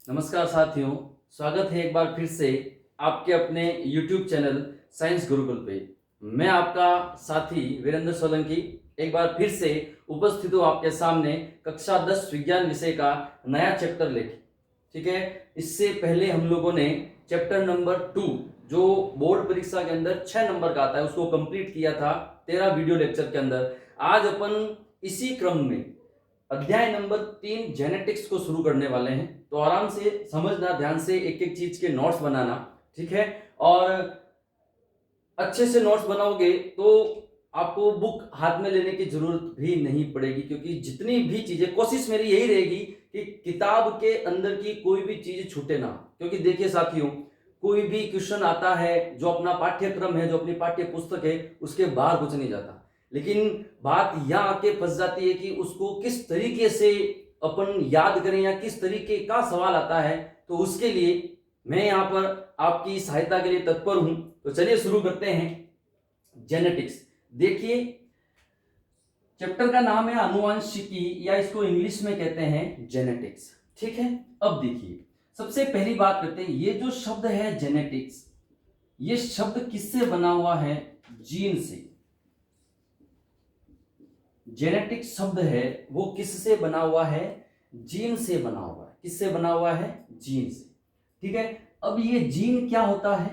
नमस्कार साथियों, स्वागत है एक बार फिर से आपके अपने YouTube चैनल साइंस गुरुकुल पे। मैं आपका साथी वीरेंद्र सोलंकी एक बार फिर से उपस्थित हूँ आपके सामने कक्षा 10 विज्ञान विषय का नया चैप्टर लेके। ठीक है, इससे पहले हम लोगों ने चैप्टर नंबर 2 जो बोर्ड परीक्षा के अंदर 6 नंबर का आता है उसको कंप्लीट किया था 13 वीडियो लेक्चर के अंदर। आज अपन इसी क्रम में अध्याय नंबर 3 जेनेटिक्स को शुरू करने वाले हैं। तो आराम से समझना, ध्यान से एक एक चीज के नोट्स बनाना, ठीक है। और अच्छे से नोट्स बनाओगे तो आपको बुक हाथ में लेने की जरूरत भी नहीं पड़ेगी, क्योंकि जितनी भी चीजें, कोशिश मेरी यही रहेगी कि किताब के अंदर की कोई भी चीज छूटे ना। क्योंकि देखिए साथियों, कोई भी क्वेश्चन आता है जो अपना पाठ्यक्रम है, जो अपनी पाठ्य पुस्तक है, उसके बाहर कुछ नहीं जाता। लेकिन बात यहां आके फंस जाती है कि उसको किस तरीके से अपन याद करें या किस तरीके का सवाल आता है। तो उसके लिए मैं यहां पर आपकी सहायता के लिए तत्पर हूं। तो चलिए शुरू करते हैं जेनेटिक्स। देखिए, चैप्टर का नाम है आनुवंशिकी, या इसको इंग्लिश में कहते हैं जेनेटिक्स। ठीक है, अब देखिए सबसे पहली बात करते हैं, ये जो शब्द है जेनेटिक्स, ये शब्द किससे बना हुआ है? जीन से। जेनेटिक शब्द है वो किससे बना हुआ है? जीन से बना हुआ है। किससे बना हुआ है? जीन से। ठीक है, अब ये जीन क्या होता है?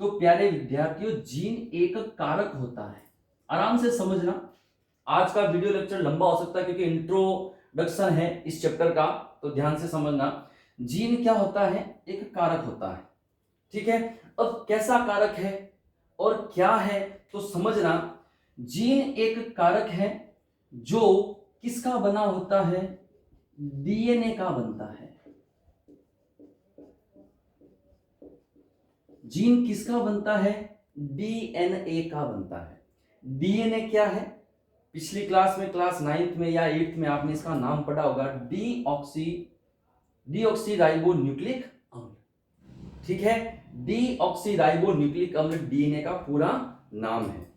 तो प्यारे विद्यार्थियों, जीन एक कारक होता है। आराम से समझना, आज का वीडियो लेक्चर लंबा हो सकता है क्योंकि इंट्रोडक्शन है इस चैप्टर का, तो ध्यान से समझना। जीन क्या होता है? एक कारक होता है। ठीक है, अब कैसा कारक है और क्या है तो समझना। जीन एक कारक है जो किसका बना होता है? डीएनए का बनता है। जीन किसका बनता है? डीएनए का बनता है। डीएनए क्या है? पिछली क्लास में, क्लास 9th में या 8th में आपने इसका नाम पढ़ा होगा, डीऑक्सीराइबोन्यूक्लिक अम्ल। ठीक है, डीऑक्सीराइबोन्यूक्लिक अम्ल डीएनए का पूरा नाम है।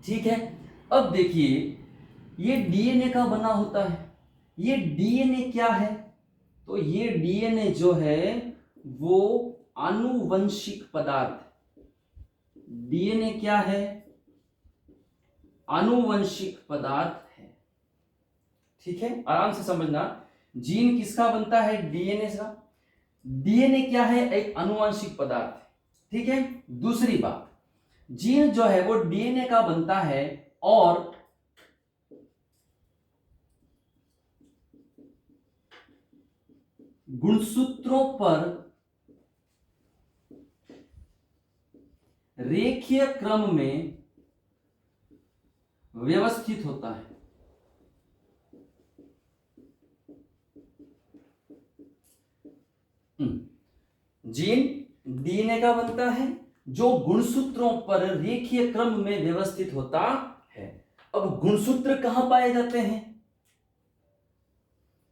ठीक है, अब देखिए ये डीएनए का बना होता है। ये डीएनए क्या है? तो ये डीएनए जो है वो आनुवंशिक पदार्थ। डीएनए क्या है? आनुवंशिक पदार्थ है। ठीक है, आराम से समझना। जीन किसका बनता है? डीएनए का। डीएनए क्या है? एक आनुवंशिक पदार्थ है। ठीक है, दूसरी बात, जीन जो है वो डीएनए का बनता है और गुणसूत्रों पर रेखीय क्रम में व्यवस्थित होता है। जीन डीएनए का बनता है जो गुणसूत्रों पर रेखीय क्रम में व्यवस्थित होता है। अब गुणसूत्र कहां पाए जाते हैं?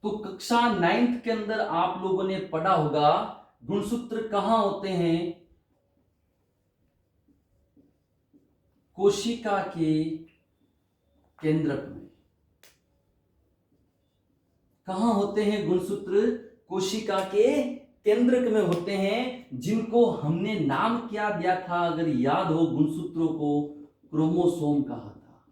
तो कक्षा 9th के अंदर आप लोगों ने पढ़ा होगा, गुणसूत्र कहां होते हैं? कोशिका के केंद्रक में। कहां होते हैं गुणसूत्र? कोशिका के केंद्रक में होते हैं, जिनको हमने नाम क्या दिया था अगर याद हो? गुणसूत्रों को क्रोमोसोम कहा था।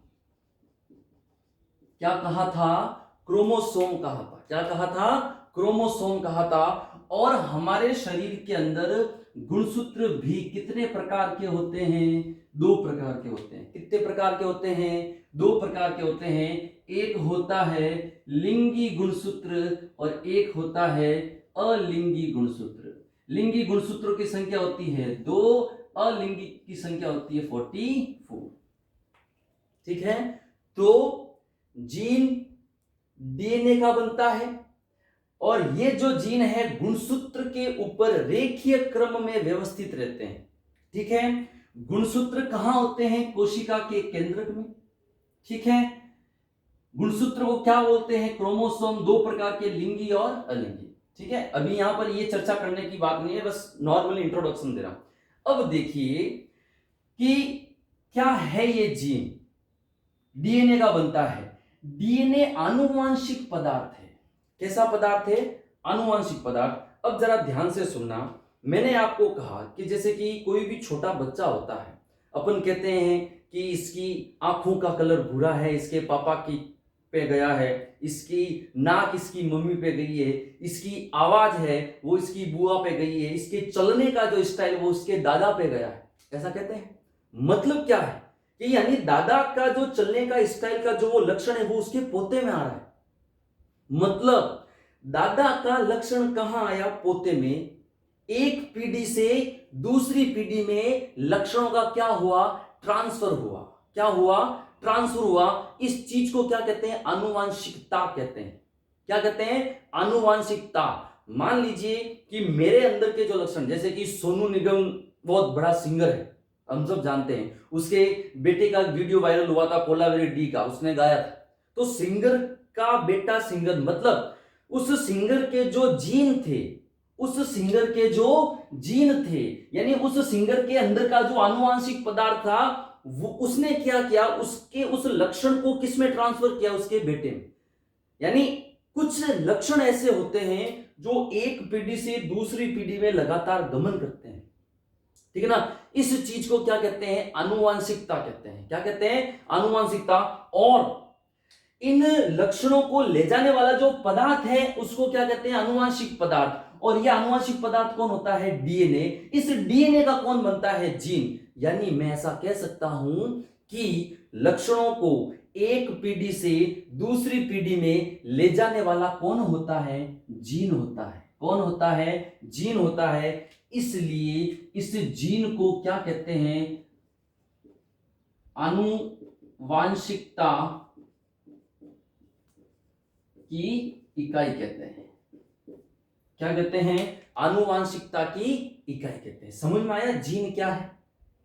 क्या कहा था? क्रोमोसोम कहा था। क्या कहा था? क्रोमोसोम कहा था। और हमारे शरीर के अंदर गुणसूत्र भी कितने प्रकार के होते हैं? 2 प्रकार के होते हैं। कितने प्रकार के होते हैं? 2 प्रकार के होते हैं। एक होता है लिंगी गुणसूत्र और एक होता है अलिंगी गुणसूत्र। लिंगी गुणसूत्रों की संख्या होती है 2, अलिंगी की संख्या होती है 44। ठीक है, तो जीन डीएनए का बनता है और ये जो जीन है गुणसूत्र के ऊपर रेखीय क्रम में व्यवस्थित रहते हैं। ठीक है, गुणसूत्र कहां होते हैं? कोशिका के केंद्रक में। ठीक है, गुणसूत्र को क्या बोलते हैं? क्रोमोसोम। 2 प्रकार के, लिंगी और अलिंगी। ठीक है, अभी यहां पर ये चर्चा करने की बात नहीं है, बस नॉर्मली इंट्रोडक्शन दे रहा हूं। अब देखिए कि क्या है ये जीन? डीएनए का बनता है। डीएनए आनुवांशिक पदार्थ है। कैसा पदार्थ है? आनुवांशिक पदार्थ। अब जरा ध्यान से सुनना, मैंने आपको कहा कि जैसे कि कोई भी छोटा बच्चा होता है, अपन कहते हैं कि इसकी आंखों का कलर भूरा है, इसके पापा की पे गया है, इसकी नाक इसकी मम्मी पे गई है, इसकी आवाज है वो इसकी बुआ पे गई है, इसके चलने का जो स्टाइल वो उसके दादा पे गया है, ऐसा कहते हैं। मतलब क्या है कि यानी दादा का जो चलने का स्टाइल का जो वो लक्षण है वो उसके पोते में आ रहा है। मतलब दादा का लक्षण कहां आया? पोते में। एक पीढ़ी से दूसरी पीढ़ी में लक्षणों का क्या हुआ? ट्रांसफर हुआ। क्या हुआ? ट्रांसफर हुआ। इस चीज को क्या कहते हैं? आनुवांशिकता कहते हैं। क्या कहते हैं? आनुवांशिकता। मान लीजिए कि मेरे अंदर के जो लक्षण, जैसे कि सोनू निगम बहुत बड़ा सिंगर है, हम सब जानते हैं, उसके बेटे का वीडियो वायरल हुआ था, कोलावेरी डी का, उसने गाया था। तो सिंगर का बेटा सिंगर, मतलब उस सिंगर के जो जीन थे, उस सिंगर के जो जीन थे, यानी उस सिंगर के अंदर का जो आनुवांशिक पदार्थ था, वो उसने क्या किया? उसके उस लक्षण को किस में ट्रांसफर किया? उसके बेटे में। यानी कुछ लक्षण ऐसे होते हैं जो एक पीढ़ी से दूसरी पीढ़ी में लगातार गमन करते हैं, ठीक है ना। इस चीज को क्या कहते हैं? आनुवांशिकता कहते हैं। क्या कहते हैं? आनुवांशिकता। और इन लक्षणों को ले जाने वाला जो पदार्थ है उसको क्या कहते हैं? आनुवांशिक पदार्थ। और यह आनुवांशिक पदार्थ कौन होता है? डीएनए। इस डीएनए का कौन बनता है? जीन। यानी मैं ऐसा कह सकता हूं कि लक्षणों को एक पीढ़ी से दूसरी पीढ़ी में ले जाने वाला कौन होता है? जीन होता है। कौन होता है? जीन होता है। इसलिए इस जीन को क्या कहते हैं? आनुवांशिकता की इकाई कहते हैं। क्या कहते हैं? आनुवांशिकता की इकाई कहते हैं। समझ में आया जीन क्या है?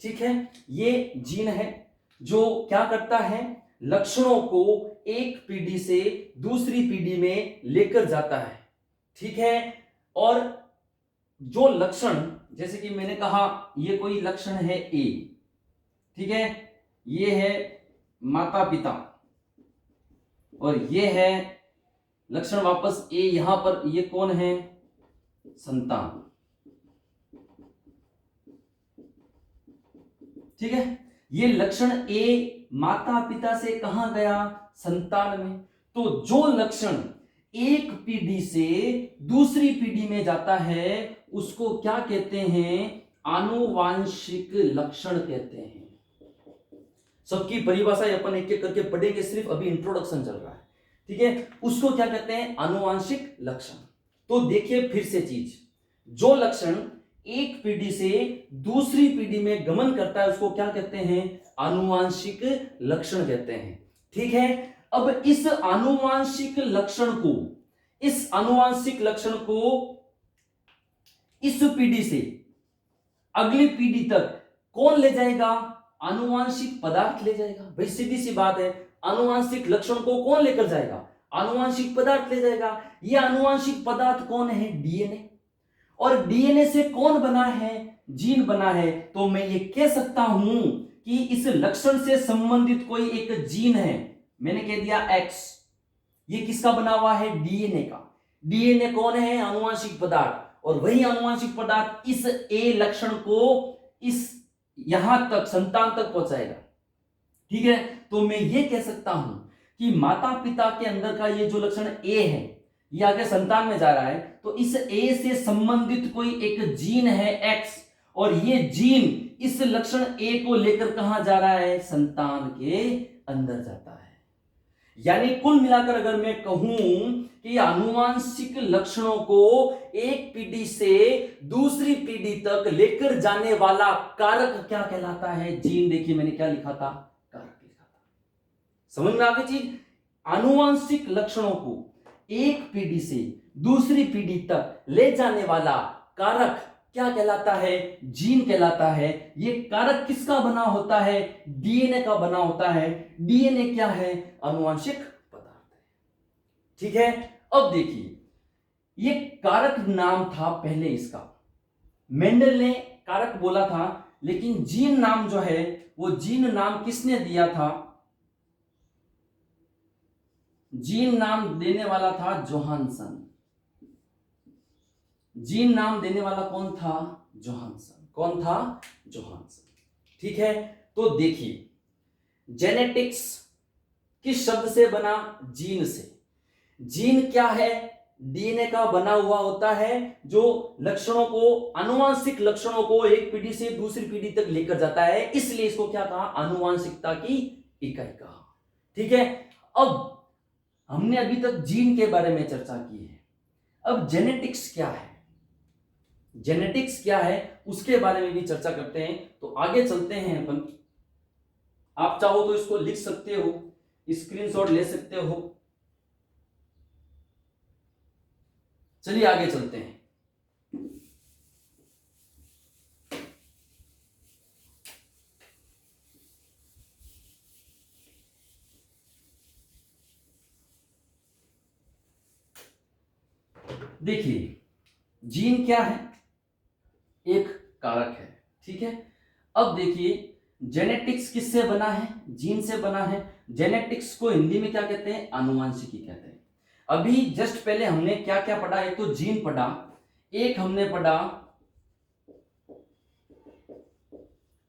ठीक है, ये जीन है जो क्या करता है? लक्षणों को एक पीढ़ी से दूसरी पीढ़ी में लेकर जाता है, ठीक है। और जो लक्षण, जैसे कि मैंने कहा ये कोई लक्षण है ए, ठीक है, ये है माता पिता, और ये है लक्षण वापस ए, यहां पर ये कौन है? संतान, ठीक है। ये लक्षण ए माता पिता से कहां गया? संतान में। तो जो लक्षण एक पीढ़ी से दूसरी पीढ़ी में जाता है उसको क्या कहते हैं? आनुवांशिक लक्षण कहते हैं। सबकी परिभाषा अपन एक एक करके पढ़ेंगे, सिर्फ अभी इंट्रोडक्शन चल रहा है, ठीक है। उसको क्या कहते हैं? आनुवांशिक लक्षण। तो देखिए फिर से चीज, जो लक्षण एक पीढ़ी से दूसरी पीढ़ी में गमन करता है उसको क्या कहते हैं? आनुवांशिक लक्षण कहते हैं, ठीक है। अब इस आनुवांशिक लक्षण को, इस आनुवांशिक लक्षण को इस पीढ़ी से अगली पीढ़ी तक कौन ले जाएगा? आनुवांशिक पदार्थ ले जाएगा। भाई सीधी सी बात है, आनुवांशिक लक्षण को कौन लेकर जाएगा? आनुवांशिक पदार्थ ले जाएगा। यह आनुवांशिक पदार्थ कौन है? डीएनए। और डीएनए से कौन बना है? जीन बना है। तो मैं ये कह सकता हूं कि इस लक्षण से संबंधित कोई एक जीन है, मैंने कह दिया एक्स, ये किसका बना हुआ है? डीएनए का। डीएनए कौन है? आनुवांशिक पदार्थ। और वही आनुवांशिक पदार्थ इस ए लक्षण को इस यहां तक संतान तक पहुंचाएगा, ठीक है। तो मैं ये कह सकता हूं कि माता पिता के अंदर का ये जो लक्षण ए है ये आगे संतान में जा रहा है, तो इस ए से संबंधित कोई एक जीन है एक्स, और ये जीन इस लक्षण ए को लेकर कहां जा रहा है? संतान के अंदर जाता है। यानी कुल मिलाकर अगर मैं कहूं कि आनुवांशिक लक्षणों को एक पीढ़ी से दूसरी पीढ़ी तक लेकर जाने वाला कारक क्या कहलाता है? जीन। देखिए मैंने क्या लिखा था? कारक लिखा था। समझ में आ गई चीज? आनुवांशिक लक्षणों को एक पीढ़ी से दूसरी पीढ़ी तक ले जाने वाला कारक क्या कहलाता है? जीन कहलाता है। ये कारक किसका बना होता है? डीएनए का बना होता है। डीएनए क्या है? आनुवांशिक पदार्थ है, ठीक है। अब देखिए, ये कारक नाम था पहले इसका, मेंडल ने कारक बोला था, लेकिन जीन नाम जो है वो जीन नाम किसने दिया था? जीन नाम देने वाला था जोहानसन। जीन नाम देने वाला कौन था? जोहानसन। कौन था? जोहानसन। ठीक है, तो देखिए जेनेटिक्स किस शब्द से बना? जीन से। जीन क्या है? डीएनए का बना हुआ होता है जो लक्षणों को, आनुवांशिक लक्षणों को एक पीढ़ी से दूसरी पीढ़ी तक लेकर जाता है, इसलिए इसको क्या कहा? आनुवांशिकता की इकाई कहा। ठीक है, अब हमने अभी तक जीन के बारे में चर्चा की है। अब जेनेटिक्स क्या है, जेनेटिक्स क्या है उसके बारे में भी चर्चा करते हैं। तो आगे चलते हैं अपन। आप चाहो तो इसको लिख सकते हो, स्क्रीनशॉट ले सकते हो। चलिए आगे चलते हैं। देखिए जीन क्या है? एक कारक है। ठीक है, अब देखिए जेनेटिक्स किससे बना है? जीन से बना है। जेनेटिक्स को हिंदी में क्या कहते हैं? आनुवांशिकी कहते हैं। अभी जस्ट पहले हमने क्या क्या पढ़ा? एक तो जीन पढ़ा, एक हमने पढ़ा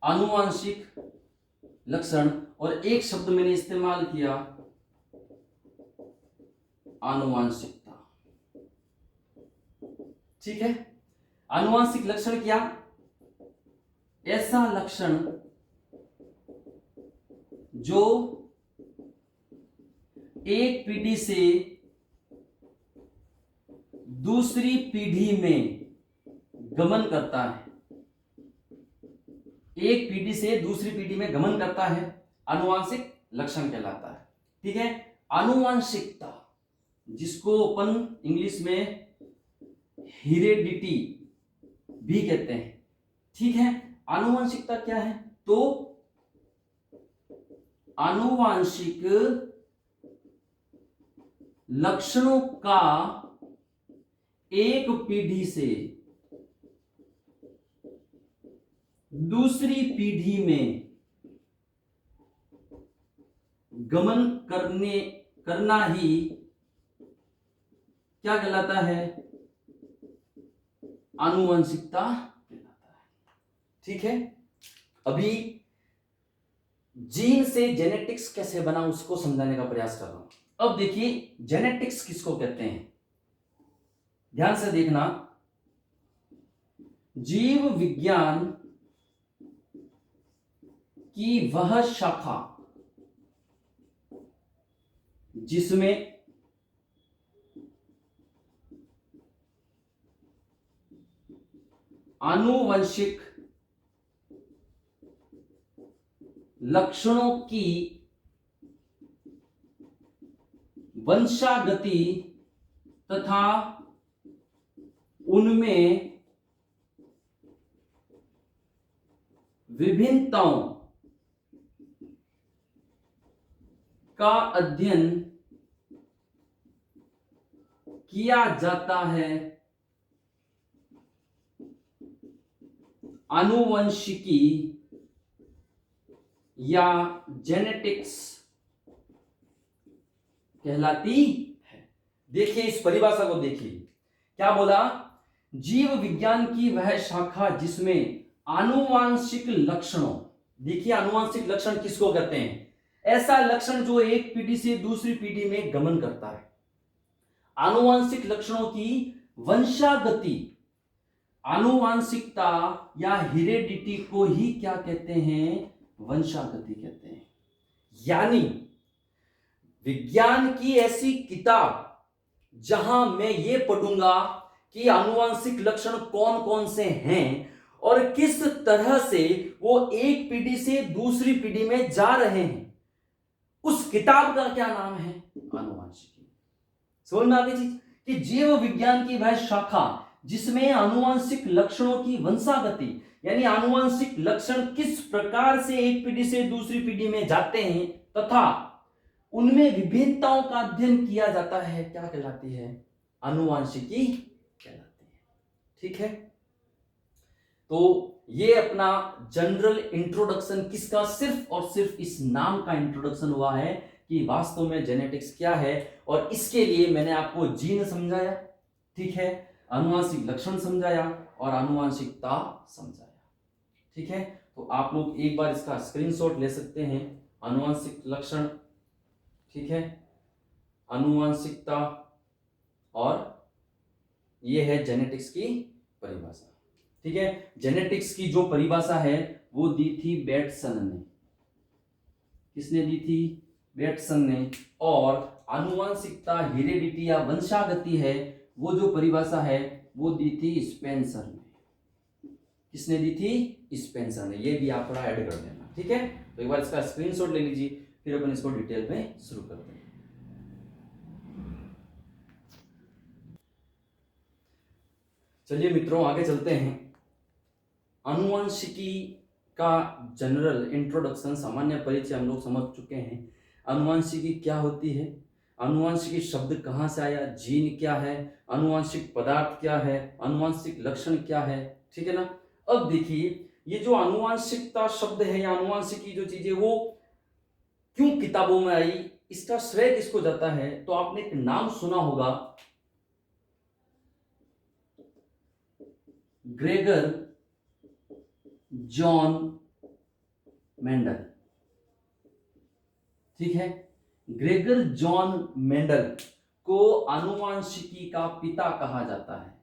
आनुवांशिक लक्षण, और एक शब्द मैंने इस्तेमाल किया आनुवांशिकता। ठीक है, आनुवांशिक लक्षण क्या? ऐसा लक्षण जो एक पीढ़ी से दूसरी पीढ़ी में गमन करता है, एक पीढ़ी से दूसरी पीढ़ी में गमन करता है, आनुवांशिक लक्षण कहलाता है। ठीक है, आनुवांशिकता जिसको अपन इंग्लिश में हेरेडिटी भी कहते हैं। ठीक है, आनुवांशिकता क्या है? तो आनुवांशिक लक्षणों का एक पीढ़ी से दूसरी पीढ़ी में गमन करना ही क्या कहलाता है? आनुवंशिकता कहलाता है। ठीक है, अभी जीन से जेनेटिक्स कैसे बना उसको समझाने का प्रयास कर रहा हूं। अब देखिए जेनेटिक्स किसको कहते हैं, ध्यान से देखना। जीव विज्ञान की वह शाखा जिसमें आनुवंशिक लक्षणों की वंशागति तथा उनमें विभिन्नताओं का अध्ययन किया जाता है, आनुवंशिकी या जेनेटिक्स कहलाती है। देखिए इस परिभाषा को देखिए, क्या बोला? जीव विज्ञान की वह शाखा जिसमें आनुवांशिक लक्षणों, देखिए आनुवांशिक लक्षण किसको कहते हैं? ऐसा लक्षण जो एक पीढ़ी से दूसरी पीढ़ी में गमन करता है। आनुवांशिक लक्षणों की वंशागति, आनुवांशिकता या हेरेडिटी को ही क्या कहते हैं? वंशागति कहते हैं। यानी विज्ञान की ऐसी किताब जहां मैं ये पढ़ूंगा कि आनुवांशिक लक्षण कौन कौन से हैं और किस तरह से वो एक पीढ़ी से दूसरी पीढ़ी में जा रहे हैं, उस किताब का क्या नाम है? आनुवांशिकी। समझ में आ गई चीज कि जीव विज्ञान की वह शाखा जिसमें आनुवांशिक लक्षणों की वंशागति, यानी आनुवांशिक लक्षण किस प्रकार से एक पीढ़ी से दूसरी पीढ़ी में जाते हैं तथा उनमें विभिन्नताओं का अध्ययन किया जाता है, क्या कहलाती है? आनुवांशिकी कहलाती है। ठीक है, तो ये अपना जनरल इंट्रोडक्शन किसका? सिर्फ और सिर्फ इस नाम का इंट्रोडक्शन हुआ है कि वास्तव में जेनेटिक्स क्या है, और इसके लिए मैंने आपको जीन समझाया। ठीक है, आनुवांशिक लक्षण समझाया और आनुवांशिकता समझाया। ठीक है, तो आप लोग एक बार इसका स्क्रीनशॉट ले सकते हैं। आनुवांशिक लक्षण, ठीक है, आनुवांशिकता, और ये है जेनेटिक्स की परिभाषा। ठीक है, जेनेटिक्स की जो परिभाषा है वो दी थी बेटसन ने। किसने दी थी? बेटसन ने। और आनुवांशिकता, हेरेडिटी या वंशागति है, वो जो परिभाषा है वो दी थी स्पेंसर ने। किसने दी थी? स्पेंसर ने। ये भी आप थोड़ा ऐड कर देना। ठीक है, तो एक बार इसका स्क्रीनशॉट ले लीजिए, फिर अपन इसको डिटेल में शुरू करते हैं। चलिए मित्रों, आगे चलते हैं। आनुवंशिकी का जनरल इंट्रोडक्शन, सामान्य परिचय हम लोग समझ चुके हैं। आनुवंशिकी क्या होती है, आनुवंशिकी शब्द कहाँ से आया, जीन क्या है, आनुवंशिक पदार्थ क्या है, आनुवंशिक लक्षण क्या है। ठीक है ना। अब देखिए, ये जो आनुवंशिकता शब्द है या आनुवंशिकी जो चीज है वो क्यों किताबों में आई, इसका श्रेय किसको जाता है? तो आपने एक नाम सुना होगा, ग्रेगर जॉन मेंडल। ठीक है, ग्रेगर जॉन मेंडल को आनुवंशिकी का पिता कहा जाता है।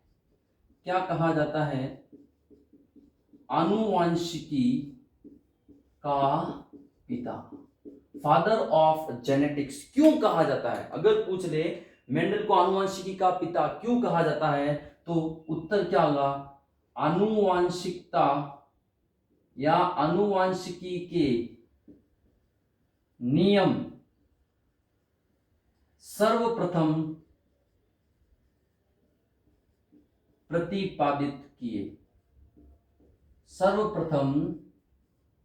क्या कहा जाता है? आनुवंशिकी का पिता, फादर ऑफ जेनेटिक्स। क्यों कहा जाता है? अगर पूछ ले मेंडल को आनुवंशिकी का पिता क्यों कहा जाता है, तो उत्तर क्या होगा? आनुवंशिकता या आनुवंशिकी के नियम सर्वप्रथम प्रतिपादित किए। सर्वप्रथम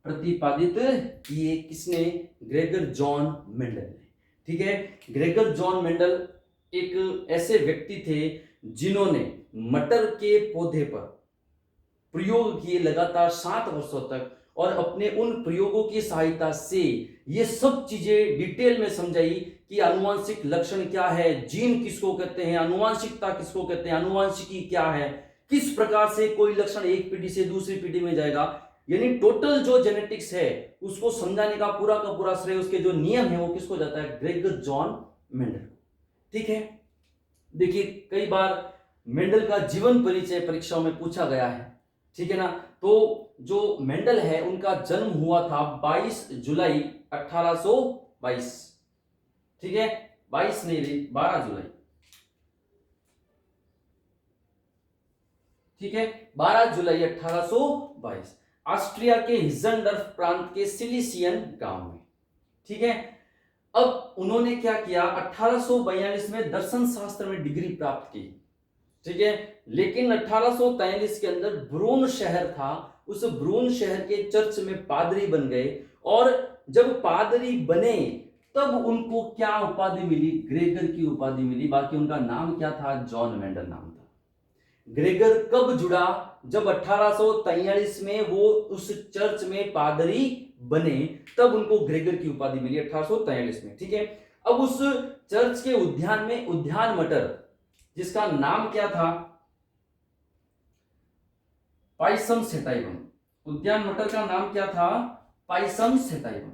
प्रतिपादित किए किसने? ग्रेगर जॉन मेंडल ने। ठीक है, ग्रेगर जॉन मेंडल एक ऐसे व्यक्ति थे जिन्होंने मटर के पौधे पर प्रयोग किए लगातार 7 वर्षों तक, और अपने उन प्रयोगों की सहायता से ये सब चीजें डिटेल में समझाई कि आनुवंशिक लक्षण क्या है, जीन किसको कहते हैं, आनुवंशिकता किसको कहते हैं, आनुवंशिकी क्या है, किस प्रकार से कोई लक्षण एक पीढ़ी से दूसरी पीढ़ी में जाएगा। यानी टोटल जो जेनेटिक्स है उसको समझाने का पूरा श्रेय, उसके जो नियम है वो किसको जाता है? Gregor John Mendel. ठीक है, देखिए कई बार मेंडल का जीवन परिचय परीक्षाओं में पूछा गया है। ठीक है ना। तो जो मेंडल है उनका जन्म हुआ था 22 जुलाई 1822। ठीक है, 22 नहीं रही, 12 जुलाई। ठीक है, 12 जुलाई 1822 ऑस्ट्रिया के हिजेनडर्फ प्रांत के सिलिसियन गांव में। ठीक है, अब उन्होंने क्या किया? 1842 में दर्शन शास्त्र में डिग्री प्राप्त की। ठीक है, लेकिन 1843 के अंदर ब्रून शहर था, उस ब्रून शहर के चर्च में पादरी बन गए, और जब पादरी बने तब उनको क्या उपाधि मिली? ग्रेगर की उपाधि मिली। बाकी उनका नाम क्या था? जॉन मेंडल नाम था। ग्रेगर कब जुड़ा? जब 1843 में वो उस चर्च में पादरी बने, तब उनको ग्रेगर की उपाधि मिली 1843 में। ठीक है, अब उस चर्च के उद्यान में उद्यान मटर, जिसका नाम क्या था? Pisum sativum. उद्यान मटर का नाम क्या था? Pisum sativum.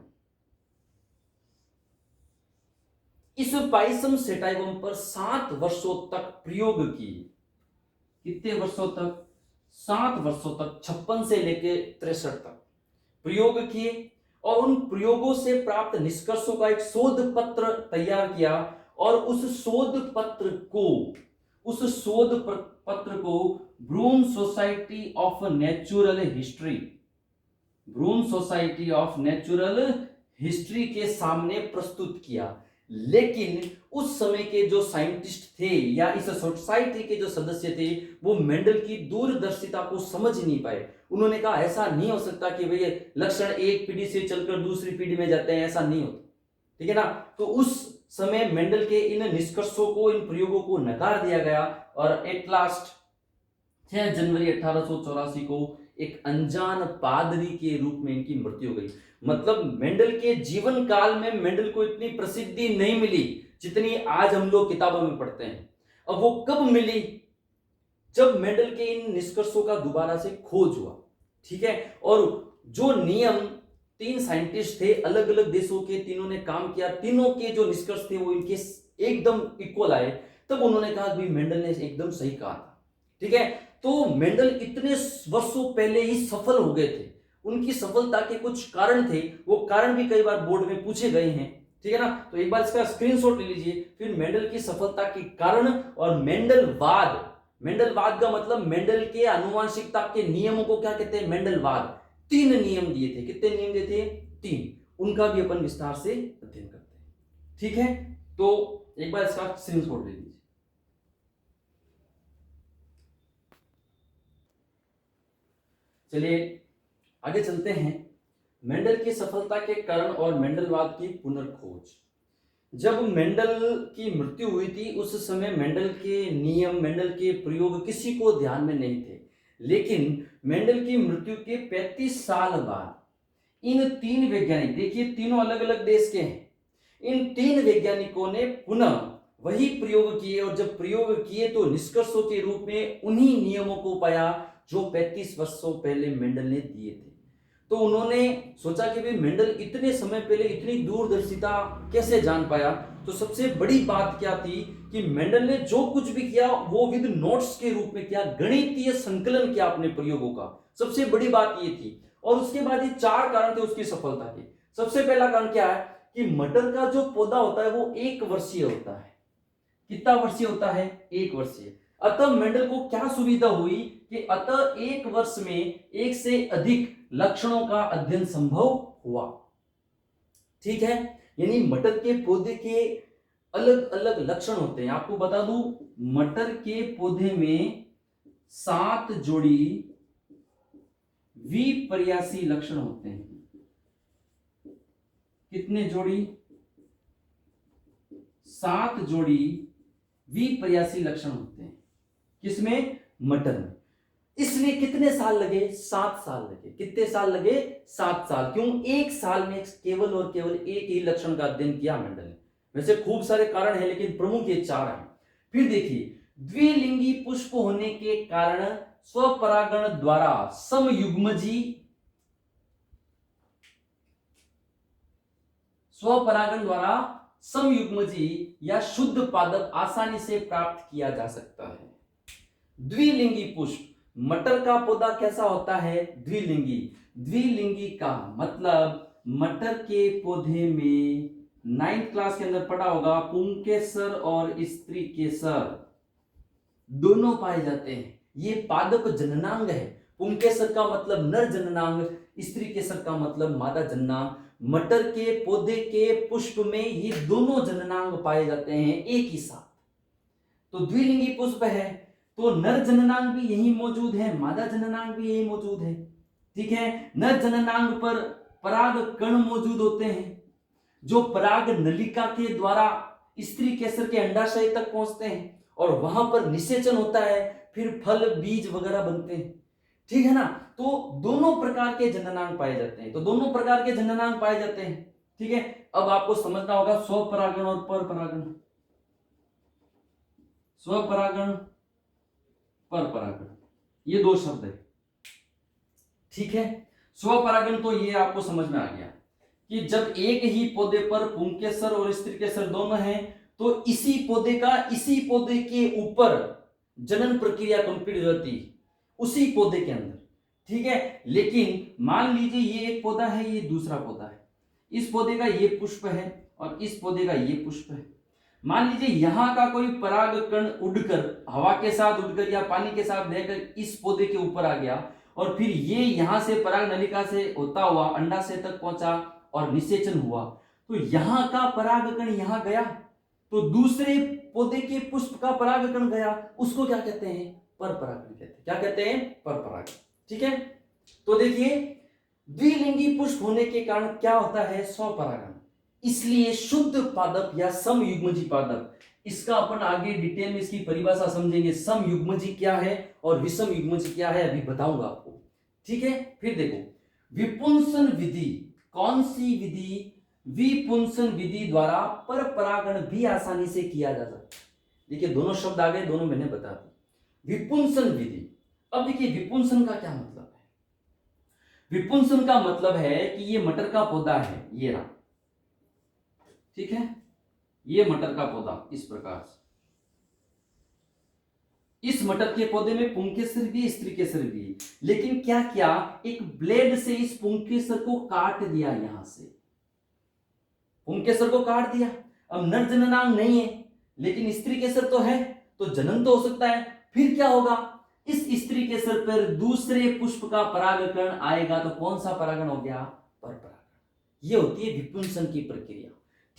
इस पाइसम सेटाइवम पर 7 वर्षों तक प्रयोग किए। कितने वर्षों तक? 7 वर्षों तक, 56 से लेके 63 तक प्रयोग किए, और उन प्रयोगों से प्राप्त निष्कर्षों का एक शोध पत्र तैयार किया, और उस शोध पत्र को Brunn society of natural history, Brunn society of natural history के सामने प्रस्तुत किया। लेकिन उस समय के जो साइंटिस्ट थे या इस सोसाइटी के जो सदस्य थे, वो मेंडल की दूरदर्शिता को समझ नहीं पाए। उन्होंने कहा ऐसा नहीं हो सकता कि भाई लक्षण एक पीढ़ी से चलकर दूसरी पीढ़ी में जाते हैं, ऐसा नहीं होता। ठीक है ना। तो उस समय मेंडल के इन निष्कर्षों को, इन प्रयोगों को नकार दिया गया, और एट लास्ट 6 जनवरी 1884 को एक अनजान पादरी के रूप में इनकी मृत्यु हो गई। मतलब मेंडल के जीवन काल में मेंडल को इतनी प्रसिद्धि नहीं मिली जितनी आज हम लोग किताबों में पढ़ते हैं। अब वो कब मिली? जब मेंडल के इन निष्कर्षों का दोबारा से खोज हुआ, ठीक है, और जो नियम तीन साइंटिस्ट थे अलग अलग देशों के, तीनों ने काम किया, तीनों के जो निष्कर्ष थे वो इनके एकदम इक्वल आए, तब उन्होंने कहा कि मेंडल ने एकदम सही कहा था, ठीक है। तो मेंडल इतने वर्षों पहले ही सफल हो गए थे, उनकी सफलता के कुछ कारण थे, वो कारण भी कई बार बोर्ड में पूछे गए हैं, ठीक है ना। तो एक बार इसका स्क्रीनशॉट ले लीजिए, फिर मेंडल की सफलता के कारण और मेंडलवाद। मेंडलवाद का मतलब मेंडल के आनुवंशिकता के नियमों को क्या कहते हैं, मेंडलवाद। तीन नियम दिए थे, कितने नियम दिए थे, तीन, उनका भी अपन विस्तार से अध्ययन करते हैं, ठीक है। तो एक बार इसका स्क्रीनशॉट ले लीजिए। चलिए आगे चलते हैं। मेंडल की सफलता के कारण और मेंडलवाद की पुनर्खोज। जब मेंडल की मृत्यु हुई थी उस समय मेंडल के नियम, मेंडल के प्रयोग किसी को ध्यान में नहीं थे, लेकिन मेंडल की मृत्यु के 35 साल बाद इन तीन वैज्ञानिक, देखिए तीनों अलग अलग देश के हैं, इन तीन वैज्ञानिकों ने पुनः वही प्रयोग किए, और जब प्रयोग किए तो निष्कर्षों के रूप में उन्हीं नियमों को पाया जो 35 वर्षों पहले मेंडल ने दिए थे। तो उन्होंने सोचा कि भाई मेंडल इतने समय पहले इतनी दूरदर्शिता कैसे जान पाया। तो सबसे बड़ी बात क्या थी कि मेंडल ने जो कुछ भी किया वो विद नोट्स के रूप में किया, गणितीय संकलन किया अपने प्रयोगों का, सबसे बड़ी बात ये थी। और उसके बाद ये चार कारण थे उसकी सफलता के। सबसे पहला कारण क्या है कि मटर का जो पौधा होता है वो 1 वर्षीय होता है। कितना वर्षीय होता है, 1 वर्षीय। अतः मेंडल को क्या सुविधा हुई कि अतः 1 वर्ष में एक से अधिक लक्षणों का अध्ययन संभव हुआ, ठीक है। यानी मटर के पौधे के अलग अलग लक्षण होते हैं। आपको बता दूं, मटर के पौधे में 7 जोड़ी विपर्यासी लक्षण होते हैं। कितने जोड़ी, 7 जोड़ी विपर्यासी लक्षण होते हैं। किसमें, मटर में। इसलिए कितने साल लगे, 7 साल लगे। कितने साल लगे, 7 साल। क्यों, 1 साल में केवल और केवल एक ही लक्षण का अध्ययन किया मेंडल ने। वैसे खूब सारे कारण हैं लेकिन प्रमुख ये 4 हैं। फिर देखिए, द्विलिंगी पुष्प होने के कारण स्वपरागण द्वारा समयुग्मजी, स्वपरागण द्वारा समयुग्मजी या शुद्ध पादप आसानी से प्राप्त किया जा सकता है। द्विलिंगी पुष्प, मटर का पौधा कैसा होता है, द्विलिंगी। द्विलिंगी का मतलब मटर के पौधे में 9th क्लास के अंदर पढ़ा होगा, पुंकेसर और स्त्री केसर दोनों पाए जाते हैं। ये पादप जननांग है। पुंकेसर का मतलब नर जननांग, स्त्री केसर का मतलब मादा जननांग। मटर के पौधे के पुष्प में ये दोनों जननांग पाए जाते हैं एक ही साथ। तो द्विलिंगी पुष्प है तो नर जननांग भी यही मौजूद है, मादा जननांग भी यही मौजूद है, ठीक है। नर जननांग पर पराग कण मौजूद होते हैं जो पराग नलिका के द्वारा स्त्री केसर के अंडाशय तक पहुंचते हैं और वहां पर निषेचन होता है, फिर फल बीज वगैरह बनते हैं, ठीक है ना। तो दोनों प्रकार के जननांग पाए जाते हैं, तो दोनों प्रकार के जननांग पाए जाते हैं, ठीक है। अब आपको समझना होगा स्वपरागण और परपरागण। स्वपरागण, परपरागण, ये 2 शब्द है, ठीक है। स्वपरागण तो ये आपको समझ में आ गया कि जब एक ही पौधे पर पुंकेसर और स्त्री केसर दोनों हैं तो इसी पौधे का इसी पौधे के ऊपर जनन प्रक्रिया कंप्लीट हो जाती है, उसी पौधे के अंदर, ठीक है। लेकिन मान लीजिए ये एक पौधा है, ये दूसरा पौधा है, इस पौधे का ये पुष्प है और इस पौधे का ये पुष्प है। मान लीजिए यहां का कोई पराग कण उड़कर, हवा के साथ उड़कर या पानी के साथ बहकर इस पौधे के ऊपर आ गया और फिर ये यहां से पराग नलिका से होता हुआ अंडाशय तक पहुंचा और निषेचन हुआ, तो यहां का पराग कण यहां गया तो दूसरे पौधे के पुष्प का पराग कण गया, उसको क्या कहते हैं, परपरागण कहते हैं। क्या कहते हैं, परपरागण, ठीक है। तो देखिए द्विलिंगी पुष्प होने के कारण क्या होता है, स्वपरागण, इसलिए शुद्ध पादप या समयुग्मजी पादप, इसका अपन आगे डिटेल में इसकी परिभाषा समझेंगे। समयुग्मजी क्या है और विषम युग्मजी क्या है अभी बताऊंगा आपको, ठीक है। फिर देखो विपुंसन विधि, कौन सी विधि, विपुंसन विधि द्वारा परपरागण भी आसानी से किया जा सकता है। देखिए दोनों शब्द आ गए, दोनों मैंने बता दी। विपुंसन विधि। अब देखिए विपुंसन का क्या मतलब है। विपुंसन का मतलब है कि ये मटर का पौधा है, ये रहा, ठीक है, ये मटर का पौधा इस प्रकार से, इस मटर के पौधे में पुंकेसर भी स्त्रीकेसर भी, लेकिन क्या किया, एक ब्लेड से इस पुंकेसर को काट दिया, यहां से पुंकेसर को काट दिया। अब नर जननांग नहीं है लेकिन स्त्री केसर तो है, तो जनन तो हो सकता है। फिर क्या होगा, इस स्त्री केसर पर दूसरे पुष्प का परागकण आएगा, तो कौन सा परागण हो गया, पर परागण। ये होती है विपुंसन की प्रक्रिया,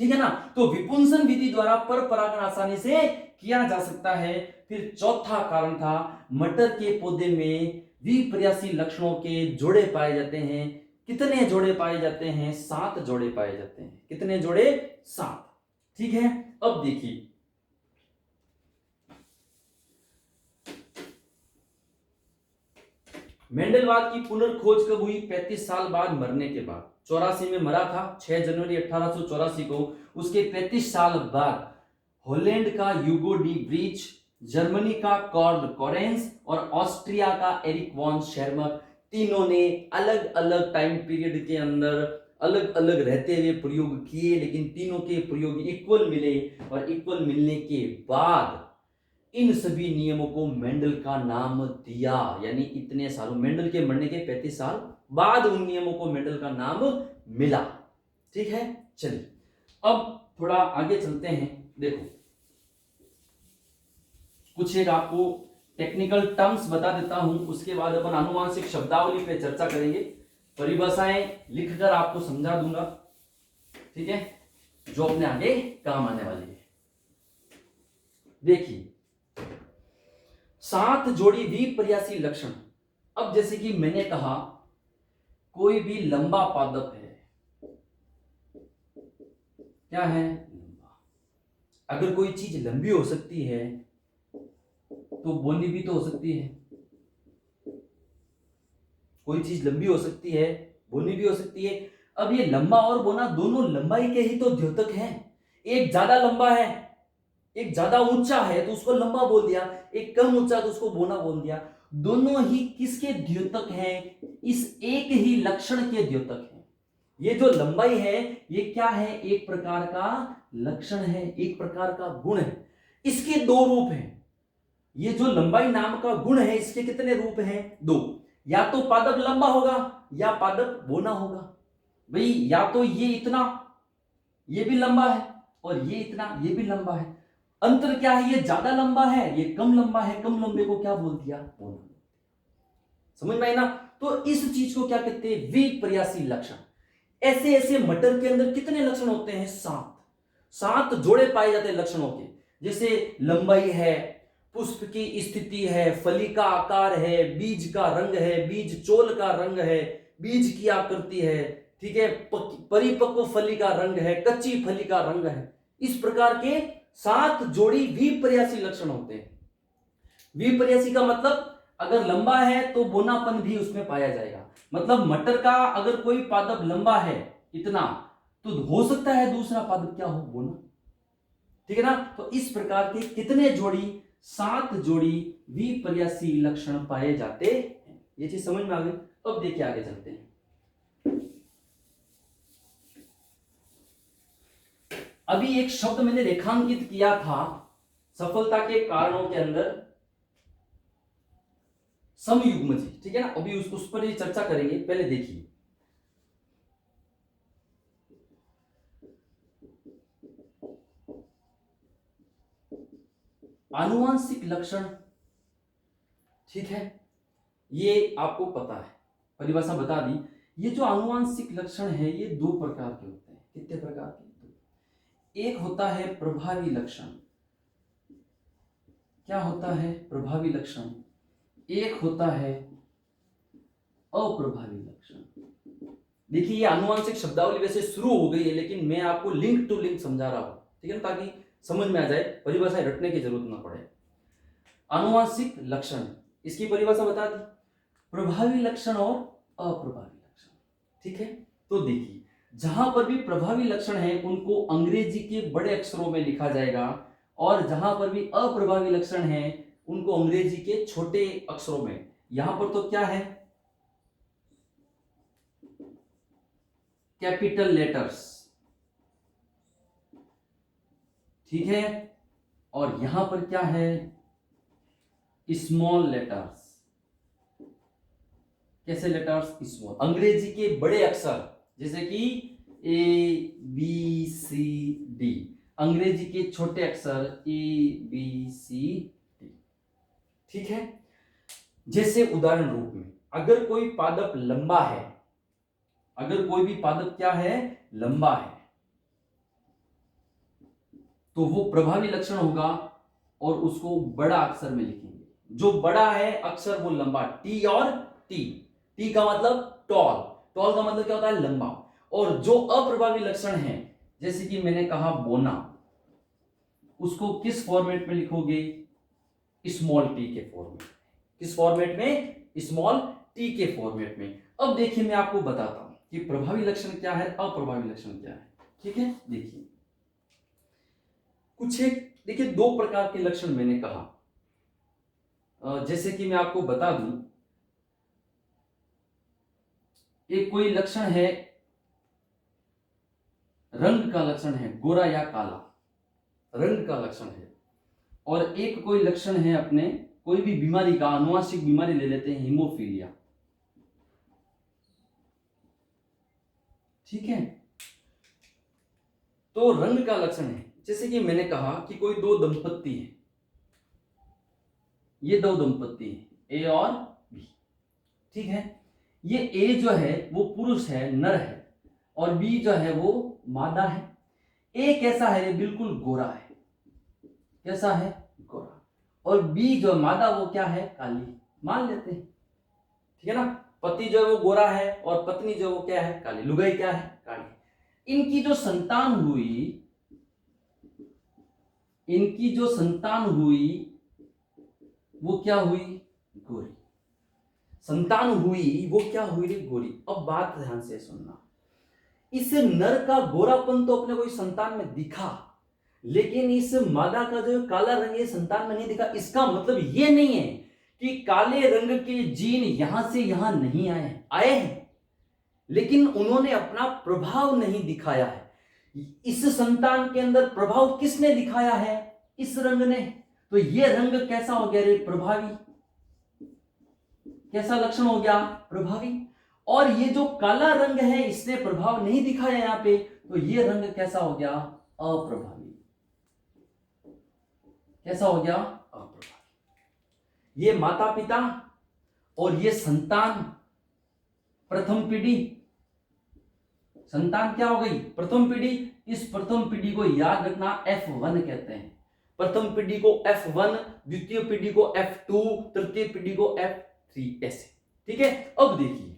ठीक है ना। तो विपुंसन विधि द्वारा पर परागण आसानी से किया जा सकता है। फिर चौथा कारण था, मटर के पौधे में विपर्यासी लक्षणों के जोड़े पाए जाते हैं। कितने जोड़े पाए जाते हैं, 7 जोड़े पाए जाते हैं। कितने जोड़े, 7, ठीक है। अब देखिए मेंडलवाद की पुनर्खोज कब हुई, 35 साल बाद मरने के बाद। 84 में मरा था, 6 जनवरी 1884 को। उसके 35 साल बाद हॉलैंड का यूगो डी ब्रीच, जर्मनी का कार्ल कोरेंस और ऑस्ट्रिया का एरिक वॉन शेरमर, तीनों ने अलग अलग टाइम पीरियड के अंदर अलग अलग रहते हुए प्रयोग किए, लेकिन तीनों के प्रयोग इक्वल मिले। और इक्वल मिलने के बाद इन सभी नियमों को मेंडल का नाम दिया। यानी इतने सालों, मेंडल के मरने के 35 साल बाद उन नियमों को मेंडल का नाम मिला, ठीक है। चलिए अब थोड़ा आगे चलते हैं। देखो कुछ एक आपको टेक्निकल टर्म्स बता देता हूं, उसके बाद अपन आनुवांशिक शब्दावली पे चर्चा करेंगे। परिभाषाएं लिखकर आपको समझा दूंगा, ठीक है, जो अपने आगे काम आने वाली है। देखिए 7 जोड़ी विपर्यासी लक्षण। अब जैसे कि मैंने कहा, कोई भी लंबा पादप है, क्या है, लंबा। अगर कोई चीज लंबी हो सकती है तो बोनी भी तो हो सकती है। कोई चीज लंबी हो सकती है, बोनी भी हो सकती है। अब ये लंबा और बोना दोनों लंबाई के ही तो द्योतक हैं। एक ज्यादा लंबा है, एक ज्यादा ऊंचा है तो उसको लंबा बोल दिया, एक कम ऊंचा तो उसको बोना बोल दिया। दोनों ही किसके द्योतक हैं, इस एक ही लक्षण के द्योतक हैं। ये जो लंबाई है ये क्या है, एक प्रकार का लक्षण है, एक प्रकार का गुण है। इसके 2 रूप हैं। ये जो लंबाई नाम का गुण है, इसके कितने रूप हैं, 2। या तो पादप लंबा होगा या पादप बोना होगा। भाई या तो ये इतना, ये भी लंबा है, और ये इतना, ये भी लंबा है। अंतर क्या है, ये ज्यादा लंबा है, ये कम लंबा है। कम लंबे को क्या बोल दिया, बोना। समझ में आई ना। तो इस चीज को क्या कहते हैं, विपर्यासी लक्षण। ऐसे ऐसे मटर के अंदर कितने लक्षण होते हैं, 7 जोड़े पाए जाते हैं लक्षणों के। जैसे लंबाई है, पुष्प की स्थिति है, फली का आकार है, बीज का रंग है, बीज चोल का रंग है, बीज की आकृति है, ठीक है, परिपक्व फली का रंग है, कच्ची फली का रंग है। इस प्रकार के 7 जोड़ी विपर्यासी लक्षण होते हैं। विपर्यासी का मतलब अगर लंबा है तो बोनापन भी उसमें पाया जाएगा। मतलब मटर का अगर कोई पादप लंबा है इतना, तो हो सकता है दूसरा पादप क्या हो, बोना, ठीक है ना। तो इस प्रकार के कितने जोड़ी, 7 जोड़ी विपर्यासी लक्षण पाए जाते हैं। ये चीज समझ में आ गई। अब देखिए आगे चलते हैं। अभी एक शब्द मैंने रेखांकित किया था सफलता के कारणों के अंदर, समयुग्मजी, ठीक है ना। अभी उस पर ही चर्चा करेंगे। पहले देखिए आनुवांशिक लक्षण, ठीक है, ये आपको पता है, परिभाषा बता दी। ये जो आनुवांशिक लक्षण है ये 2 प्रकार के होते हैं। कितने प्रकार के, एक होता है प्रभावी लक्षण। क्या होता है, प्रभावी लक्षण। एक होता है अप्रभावी लक्षण। देखिए ये आनुवांशिक शब्दावली वैसे शुरू हो गई है, लेकिन मैं आपको लिंक टू लिंक समझा रहा हूं, ठीक है ना, ताकि समझ में आ जाए, परिभाषाएं रटने की जरूरत ना पड़े। आनुवांशिक लक्षण, इसकी परिभाषा बता दी, प्रभावी लक्षण और अप्रभावी लक्षण, ठीक है। तो देखिए जहां पर भी प्रभावी लक्षण है उनको अंग्रेजी के बड़े अक्षरों में लिखा जाएगा, और जहां पर भी अप्रभावी लक्षण है उनको अंग्रेजी के छोटे अक्षरों में, यहां पर तो क्या है, कैपिटल लेटर्स, ठीक है, और यहां पर क्या है, स्मॉल लेटर्स। कैसे लेटर्स, स्मॉल, अंग्रेजी के बड़े अक्षर जैसे कि ए बी सी डी, अंग्रेजी के छोटे अक्षर ए बी सी डी, ठीक है। जैसे उदाहरण रूप में अगर कोई पादप लंबा है, अगर कोई भी पादप क्या है, लंबा है, तो वो प्रभावी लक्षण होगा और उसको बड़ा अक्षर में लिखेंगे। जो बड़ा है अक्षर वो लंबा, टी और टी, टी का मतलब टॉल, टॉल का मतलब क्या होता है, लंबा। और जो अप्रभावी लक्षण है, जैसे कि मैंने कहा बोना, उसको किस फॉर्मेट में लिखोगे, स्मॉल टी के फॉर्मेट। किस फॉर्मेट में, स्मॉल टी के फॉर्मेट में। अब देखिए मैं आपको बताता हूं कि प्रभावी लक्षण क्या है, अप्रभावी लक्षण क्या है, ठीक है। देखिए कुछ एक, देखिए दो प्रकार के लक्षण मैंने कहा, जैसे कि मैं आपको बता दूं, एक कोई लक्षण है, रंग का लक्षण है, गोरा या काला, रंग का लक्षण है। और एक कोई लक्षण है अपने कोई भी बीमारी का, आनुवांशिक बीमारी ले लेते हैं, हीमोफीलिया, ठीक है। तो रंग का लक्षण है, जैसे कि मैंने कहा कि कोई दो दंपत्ति है, ये दो दंपत्ति है, ए और बी, ठीक है। ये ए जो है वो पुरुष है, नर है, और बी जो है वो मादा है। ए कैसा है, ये बिल्कुल गोरा है, कैसा है, गोरा। और बी जो मादा वो क्या है, काली, मान लेते हैं, ठीक है ना। पति जो है वो गोरा है और पत्नी जो है वो क्या है, काली, लुगाई क्या है, काली। इनकी जो संतान हुई, इनकी जो संतान हुई वो क्या हुई, गोरी, संतान हुई वो क्या हुई रे, गोरी। अब बात ध्यान से सुनना, इस नर का गोरापन तो अपने कोई संतान में दिखा, लेकिन इस मादा का जो काला रंग है संतान में नहीं दिखा। इसका मतलब ये नहीं है कि काले रंग के जीन यहां से यहां नहीं आए हैं, लेकिन उन्होंने अपना प्रभाव नहीं दिखाया है। इस संतान के अंदर प्रभाव किसने दिखाया है, इस रंग ने। तो ये रंग कैसा हो गया रे, प्रभावी, कैसा लक्षण हो गया, प्रभावी। और ये जो काला रंग है इसने प्रभाव नहीं दिखाया यहां पे, तो ये रंग कैसा हो गया, अप्रभावी। कैसा हो गया, अप्रभावी। ये माता पिता और ये संतान, प्रथम पीढ़ी, संतान क्या हो गई, प्रथम पीढ़ी। इस प्रथम पीढ़ी को याद रखना F1 कहते हैं, प्रथम पीढ़ी को F1, द्वितीय पीढ़ी को F2, तृतीय पीढ़ी को F3, ऐसे, ठीक है। अब देखिए,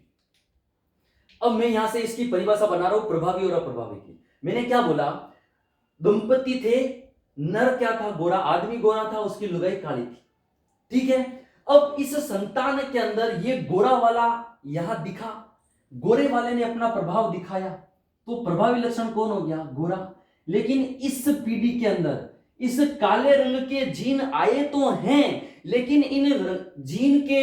अब मैं यहां से इसकी परिभाषा बना रहा हूं प्रभावी और अप्रभावी की। मैंने क्या बोला, दंपति थे, नर क्या था, गोरा, आदमी गोरा था, उसकी लुगाई काली थी, ठीक है। अब इस संतान के अंदर ये गोरा वाला यहां दिखा, गोरे वाले ने अपना प्रभाव दिखाया, तो प्रभावी लक्षण कौन हो गया, गोरा। लेकिन इस पीढ़ी के अंदर इस काले रंग के जीन आए तो हैं, लेकिन इन जीन के,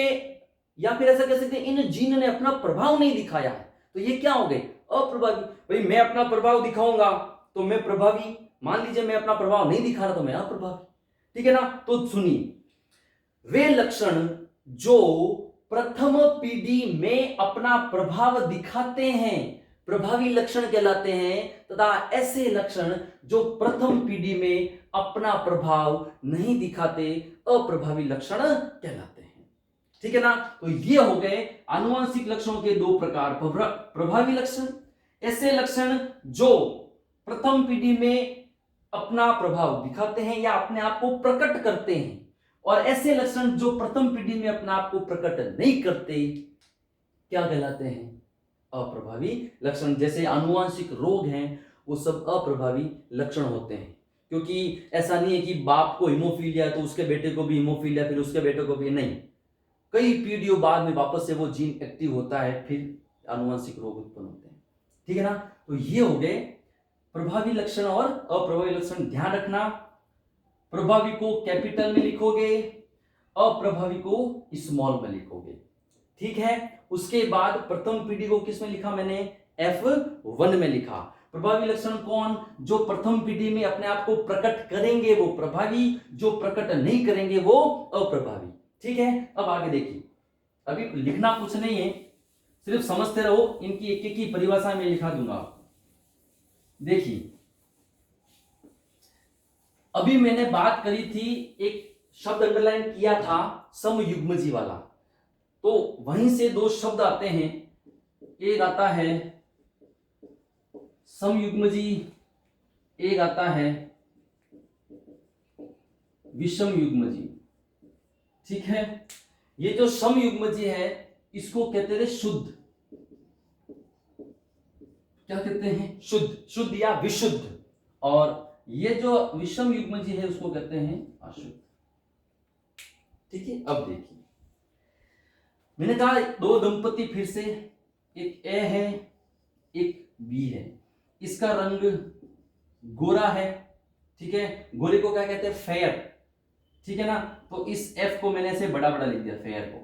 या फिर ऐसा कह सकते हैं इन जीन ने अपना प्रभाव नहीं दिखाया है, तो ये क्या हो गए, अप्रभावी। भाई मैं अपना प्रभाव दिखाऊंगा तो मैं प्रभावी, मान लीजिए मैं अपना प्रभाव नहीं दिखा रहा तो मैं अप्रभावी, ठीक है ना। तो सुनिए, वे लक्षण जो प्रथम पीढ़ी में अपना प्रभाव दिखाते हैं प्रभावी लक्षण कहलाते हैं, तथा ऐसे लक्षण जो प्रथम पीढ़ी में अपना प्रभाव नहीं दिखाते अप्रभावी लक्षण कहलाते हैं, ठीक है ना। तो ये हो गए आनुवंशिक लक्षणों के दो प्रकार, प्रभावी लक्षण, ऐसे लक्षण जो प्रथम पीढ़ी में अपना प्रभाव दिखाते हैं या अपने आप को प्रकट करते हैं, और ऐसे लक्षण जो प्रथम पीढ़ी में अपने आप को प्रकट नहीं करते क्या कहलाते हैं, अप्रभावी लक्षण। जैसे आनुवंशिक रोग हैं वो सब अप्रभावी लक्षण होते हैं, क्योंकि ऐसा नहीं है कि बाप को हीमोफीलिया है तो उसके बेटे को भी हीमोफीलिया, फिर उसके बेटे को भी, नहीं, कई पीढ़ियों बाद में वापस से वो जीन एक्टिव होता है, फिर आनुवंशिक रोग उत्पन्न होते हैं, ठीक है ना। तो ये हो गए प्रभावी लक्षण और अप्रभावी लक्षण। ध्यान रखना, प्रभावी को कैपिटल में लिखोगे, अप्रभावी को स्मॉल में लिखोगे, ठीक है। उसके बाद प्रथम पीढ़ी को किस में लिखा मैंने, F1 में लिखा। प्रभावी लक्षण कौन, जो प्रथम पीढ़ी में अपने आप को प्रकट करेंगे वो प्रभावी, जो प्रकट नहीं करेंगे वो अप्रभावी, ठीक है। अब आगे देखिए, अभी लिखना कुछ नहीं है, सिर्फ समझते रहो, इनकी एक एक की परिभाषा में लिखा दूंगा। देखिए अभी मैंने बात करी थी, एक शब्द अंडरलाइन किया था समयुग्मजी वाला, तो वहीं से दो शब्द आते हैं, एक आता है समयुग्मजी, एक आता है विषमयुग्मजी, ठीक है। ये जो समयुग्मजी है इसको कहते हैं शुद्ध, क्या कहते हैं, शुद्ध, शुद्ध या विशुद्ध, और ये जो विषम युग्मजी है उसको कहते हैं अशुद्ध, ठीक है। अब देखिए मैंने कहा दो दंपति, फिर से एक ए है एक बी है, इसका रंग गोरा है, ठीक है, गोरे को क्या कहते हैं, फेयर, ठीक है ना। तो इस एफ को मैंने ऐसे बड़ा बड़ा लिख दिया, फेयर को,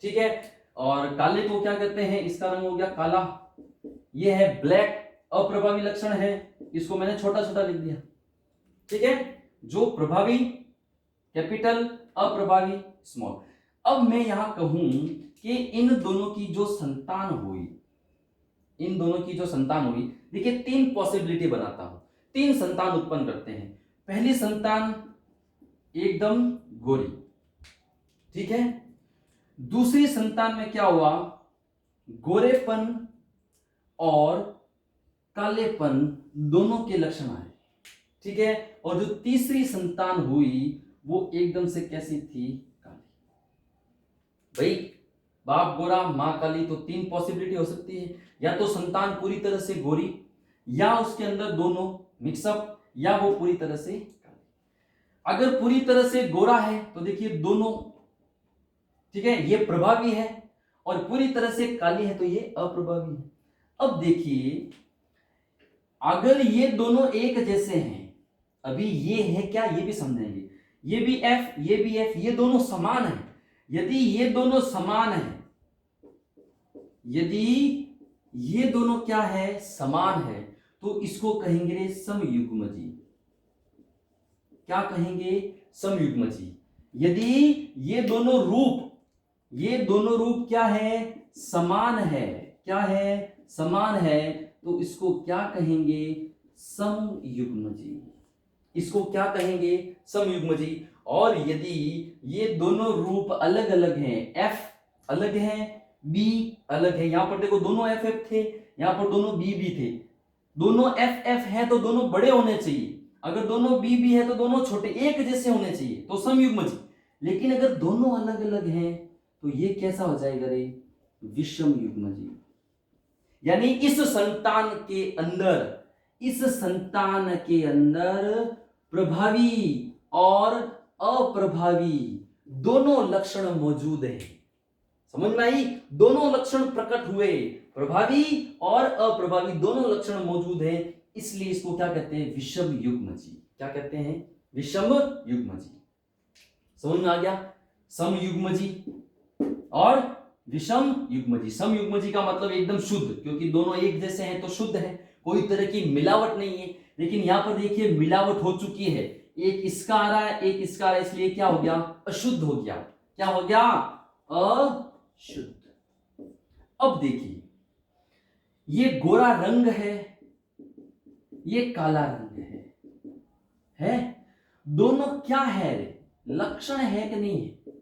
ठीक है। और काले को क्या कहते हैं, इसका रंग हो गया काला, ये है ब्लैक, अप्रभावी लक्षण है, इसको मैंने छोटा छोटा लिख दिया, ठीक है। जो प्रभावी कैपिटल, अप्रभावी स्मॉल। अब मैं यहां कहूं कि इन दोनों की जो संतान हुई, इन दोनों की जो संतान हुई, देखिए तीन पॉसिबिलिटी बनाता हूं, तीन संतान उत्पन्न करते हैं। पहली संतान एकदम गोरी, ठीक है। दूसरी संतान में क्या हुआ, गोरेपन और कालेपन दोनों के लक्षण आए, ठीक है। और जो तीसरी संतान हुई वो एकदम से कैसी थी, काली। भाई बाप गोरा मां काली, तो तीन पॉसिबिलिटी हो सकती है, या तो संतान पूरी तरह से गोरी, या उसके अंदर दोनों मिक्सअप, या वो पूरी तरह से काली। अगर पूरी तरह से गोरा है तो देखिए दोनों, ठीक है, ये प्रभावी है, और पूरी तरह से काली है तो ये अप्रभावी है। अब देखिए अगर ये दोनों एक जैसे हैं, अभी ये है क्या, ये भी समझेंगे, ये भी F ये भी F, ये दोनों समान है। यदि ये दोनों समान है, यदि ये दोनों क्या है, समान है, तो इसको कहेंगे समयुग्मजी। क्या कहेंगे, समयुग्मजी। यदि ये दोनों रूप, ये दोनों रूप क्या है, समान है, क्या है, समान है, तो इसको क्या कहेंगे, समयुग्मजी। इसको क्या कहेंगे, समयुग्मजी। और यदि ये दोनों रूप अलग अलग हैं, F अलग है, B अलग है, यहां पर देखो दोनों FF थे, यहां पर दोनों BB थे, दोनों FF है तो दोनों बड़े होने चाहिए, अगर दोनों BB है तो दोनों छोटे, एक जैसे होने चाहिए, तो समयुग्मजी। लेकिन अगर दोनों अलग अलग हैं तो ये कैसा हो जाएगा रे, विषम युग्मजी। यानी इस संतान के अंदर, इस संतान के अंदर प्रभावी और अप्रभावी दोनों लक्षण मौजूद हैं। समझ में आई, दोनों लक्षण प्रकट हुए, प्रभावी और अप्रभावी दोनों लक्षण मौजूद हैं, इसलिए इसको क्या कहते हैं, विषम युग्मजी। क्या कहते हैं, विषम युग्मजी। समझ में आ गया, समयुग्मजी और विषम युग्मजी। समयुग्मजी का मतलब एकदम शुद्ध, क्योंकि दोनों एक जैसे हैं तो शुद्ध है, कोई तरह की मिलावट नहीं है। लेकिन यहां पर देखिए मिलावट हो चुकी है, एक इसका आ रहा है एक इसका आ रहा है, इसलिए क्या हो गया, अशुद्ध हो गया। क्या हो गया, अशुद्ध। अब देखिए ये गोरा रंग है, ये काला रंग है दोनों क्या है, लक्षण है कि नहीं है,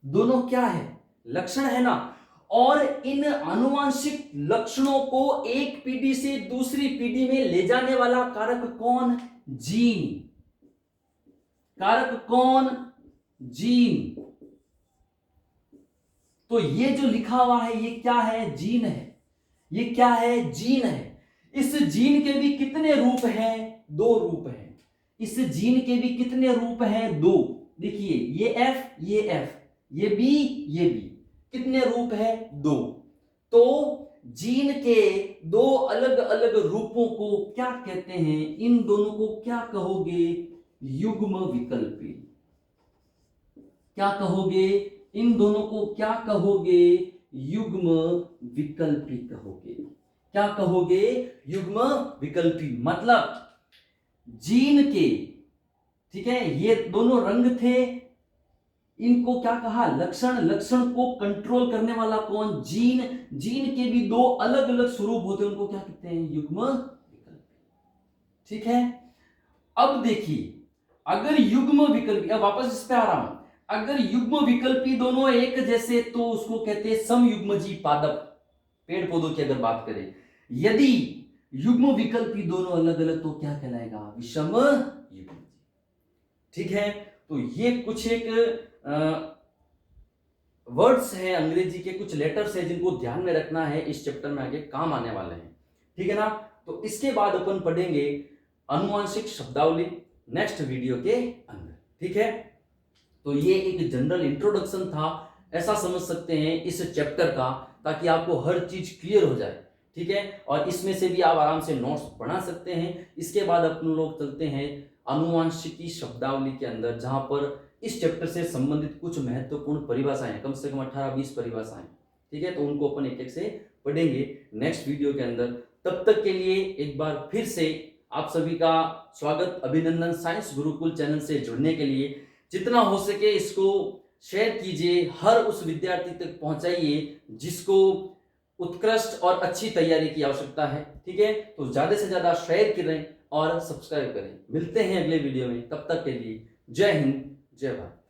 दोनों क्या है, लक्षण है ना। और इन आनुवांशिक लक्षणों को एक पीढ़ी से दूसरी पीढ़ी में ले जाने वाला कारक कौन, जीन। कारक कौन, जीन। तो ये जो लिखा हुआ है ये क्या है, जीन है। ये क्या है, जीन है। इस जीन के भी कितने रूप हैं, दो रूप हैं। इस जीन के भी कितने रूप हैं, दो। देखिए ये F ये F, ये B ये B, कितने रूप है, दो। तो जीन के दो अलग अलग रूपों को क्या कहते हैं, इन दोनों को क्या कहोगे, युग्म विकल्पी। क्या कहोगे? इन दोनों को क्या कहोगे? युग्म विकल्पी कहोगे। क्या कहोगे? युग्म विकल्पी। मतलब जीन के, ठीक है, ये दोनों रंग थे, इनको क्या कहा? लक्षण। लक्षण को कंट्रोल करने वाला कौन? जीन। जीन के भी दो अलग अलग स्वरूप होते हैं, उनको क्या कहते हैं? युग्म विकल्पी। ठीक है, अब देखिए, अगर युग्म विकल्पी, अब वापस इस पे आ रहा हूं, अगर युग्म विकल्पी दोनों एक जैसे तो उसको कहते हैं समयुग्मजी पादप। पेड़ पौधों की अगर बात करें, यदि युग्म विकल्पी दोनों अलग अलग तो क्या कहलाएगा? विषम युग्मजी। ठीक है, तो ये कुछ एक वर्ड्स हैं, अंग्रेजी के कुछ लेटर्स हैं जिनको ध्यान में रखना है, इस चैप्टर में आगे काम आने वाले हैं। ठीक है ना? तो इसके बाद अपन पढ़ेंगे अनुवांशिक शब्दावली नेक्स्ट वीडियो के अंदर। ठीक है, तो ये एक जनरल इंट्रोडक्शन था, ऐसा समझ सकते हैं इस चैप्टर का, ताकि आपको हर चीज क्लियर हो जाए। ठीक है, और इसमें से भी आप आराम से नोट्स बना सकते हैं। इसके बाद अपन लोग चलते हैं अनुवांशिकी शब्दावली के अंदर, जहां पर इस चैप्टर से संबंधित कुछ महत्वपूर्ण परिभाषाएं, कम से कम 18-20 परिभाषाएं। ठीक है, तो उनको अपन एक एक से पढ़ेंगे नेक्स्ट वीडियो के अंदर। तब तक के लिए एक बार फिर से आप सभी का स्वागत, अभिनंदन। साइंस गुरुकुल चैनल से जुड़ने के लिए जितना हो सके इसको शेयर कीजिए, हर उस विद्यार्थी तक पहुंचाइए जिसको उत्कृष्ट और अच्छी तैयारी की आवश्यकता है। ठीक है, तो ज्यादा से ज्यादा शेयर करें और सब्सक्राइब करें। मिलते हैं अगले वीडियो में, तब तक के लिए जय हिंद, जय भारत।